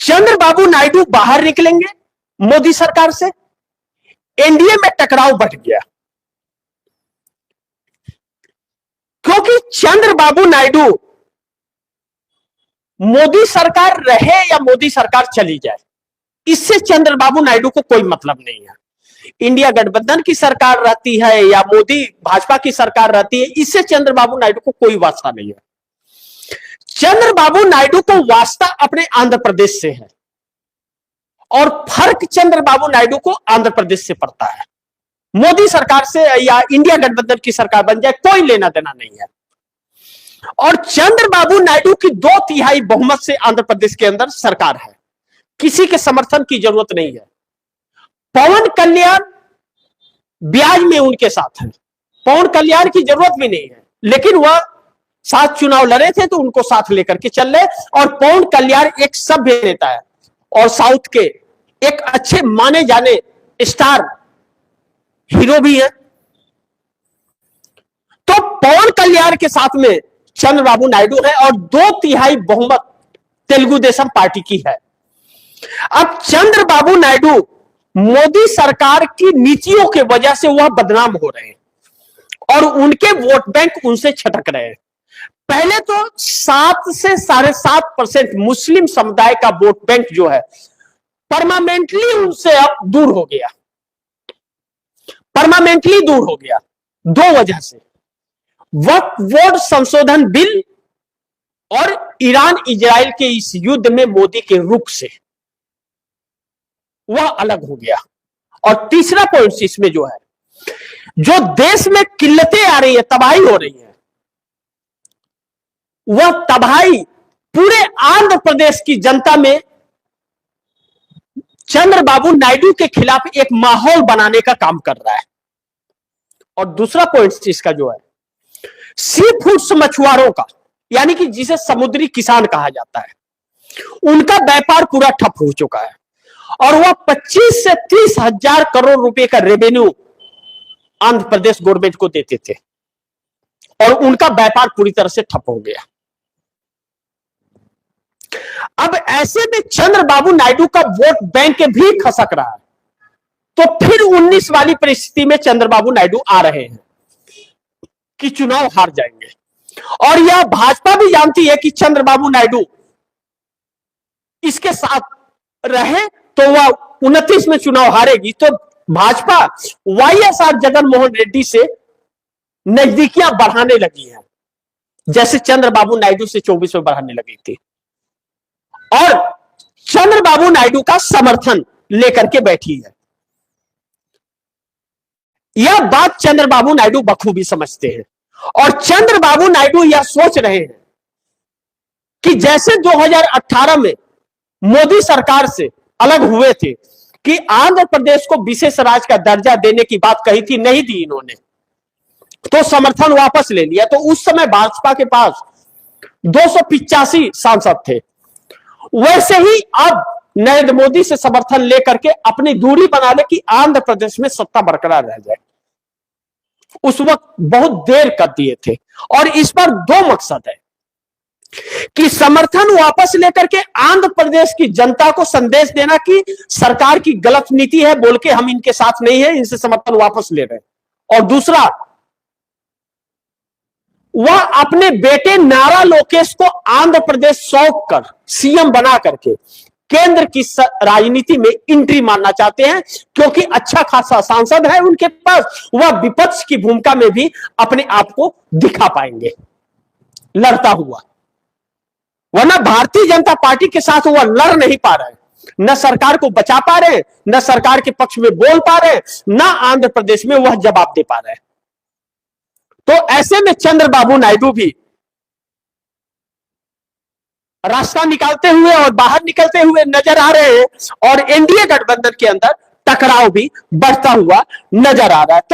चंद्रबाबू नायडू बाहर निकलेंगे मोदी सरकार से, एनडीए में टकराव बढ़ गया, क्योंकि चंद्रबाबू नायडू मोदी सरकार रहे या मोदी सरकार चली जाए, इससे चंद्रबाबू नायडू को कोई मतलब नहीं है। इंडिया गठबंधन की सरकार रहती है या मोदी भाजपा की सरकार रहती है, इससे चंद्रबाबू नायडू को कोई वास्ता नहीं है। चंद्रबाबू नायडू को वास्ता अपने आंध्र प्रदेश से है और फर्क चंद्रबाबू नायडू को आंध्र प्रदेश से पड़ता है। मोदी सरकार से या इंडिया गठबंधन की सरकार बन जाए, कोई लेना देना नहीं है। और चंद्रबाबू नायडू की 2/3 बहुमत से आंध्र प्रदेश के अंदर सरकार है, किसी के समर्थन की जरूरत नहीं है। पवन कल्याण ब्याज में उनके साथ है, पवन कल्याण की जरूरत भी नहीं है, लेकिन वह साथ चुनाव लड़े थे तो उनको साथ लेकर के चल रहे। और पवन कल्याण एक सभ्य नेता है और साउथ के एक अच्छे माने जाने स्टार हीरो भी है। तो पवन कल्याण के साथ में चंद्रबाबू नायडू है और 2/3 बहुमत तेलुगु देशम पार्टी की है। अब चंद्रबाबू नायडू मोदी सरकार की नीतियों के वजह से वह बदनाम हो रहे हैं और उनके वोट बैंक उनसे छटक रहे हैं। पहले तो 7 से 7.5% मुस्लिम समुदाय का वोट बैंक जो है परमानेंटली उनसे अब दूर हो गया, परमानेंटली दूर हो गया। 2 वजह से, वक्फ बोर्ड संशोधन बिल और ईरान इजराइल के इस युद्ध में मोदी के रुख से वह अलग हो गया। और तीसरा पॉइंट इसमें जो है, जो देश में किल्लतें आ रही है, तबाही हो रही है, वह तबाही पूरे आंध्र प्रदेश की जनता में चंद्रबाबू नायडू के खिलाफ एक माहौल बनाने का काम कर रहा है। और दूसरा पॉइंट इसका जो है, सी फूड्स मछुआरों का, यानी कि जिसे समुद्री किसान कहा जाता है, उनका व्यापार पूरा ठप हो चुका है और वह 25 से 30 हजार करोड़ रुपए का रेवेन्यू आंध्र प्रदेश गवर्नमेंट को देते थे और उनका व्यापार पूरी तरह से ठप हो गया। अब ऐसे में चंद्रबाबू नायडू का वोट बैंक भी खसक रहा है, तो फिर 19 वाली परिस्थिति में चंद्रबाबू नायडू आ रहे हैं कि चुनाव हार जाएंगे। और यह भाजपा भी जानती है कि चंद्रबाबू नायडू इसके साथ रहे तो वह 29 में चुनाव हारेगी, तो भाजपा वाईएसआर जगनमोहन रेड्डी से नजदीकियां बढ़ाने लगी है, जैसे चंद्रबाबू नायडू से 24 में बढ़ाने लगी थी और चंद्रबाबू नायडू का समर्थन लेकर के बैठी है। यह बात चंद्रबाबू नायडू बखूबी समझते हैं और चंद्रबाबू नायडू यह सोच रहे हैं कि जैसे 2018 में मोदी सरकार से अलग हुए थे कि आंध्र प्रदेश को विशेष राज्य का दर्जा देने की बात कही थी, नहीं दी इन्होंने, तो समर्थन वापस ले लिया। तो उस समय भाजपा के पास 285 सांसद थे। वैसे ही अब नरेंद्र मोदी से समर्थन लेकर के अपनी दूरी बना ले कि आंध्र प्रदेश में सत्ता बरकरार रह जाए। उस वक्त बहुत देर कर दिए थे और इस पर 2 मकसद है कि समर्थन वापस लेकर के आंध्र प्रदेश की जनता को संदेश देना कि सरकार की गलत नीति है बोल के हम इनके साथ नहीं है, इनसे समर्थन वापस ले रहे हैं। और दूसरा, वह अपने बेटे नारा लोकेश को आंध्र प्रदेश सौंप कर सीएम बना करके केंद्र की राजनीति में एंट्री मारना चाहते हैं, क्योंकि अच्छा खासा सांसद है उनके पास, वह विपक्ष की भूमिका में भी अपने आप को दिखा पाएंगे लड़ता हुआ। वरना भारतीय जनता पार्टी के साथ वह लड़ नहीं पा रहे, न सरकार को बचा पा रहे, न सरकार के पक्ष में बोल पा रहे, न आंध्र प्रदेश में वह जवाब दे पा रहे। तो ऐसे में चंद्रबाबू नायडू भी रास्ता निकालते हुए और बाहर निकलते हुए नजर आ रहे हैं और एनडीए गठबंधन के अंदर टकराव भी बढ़ता हुआ नजर आ रहा है। तो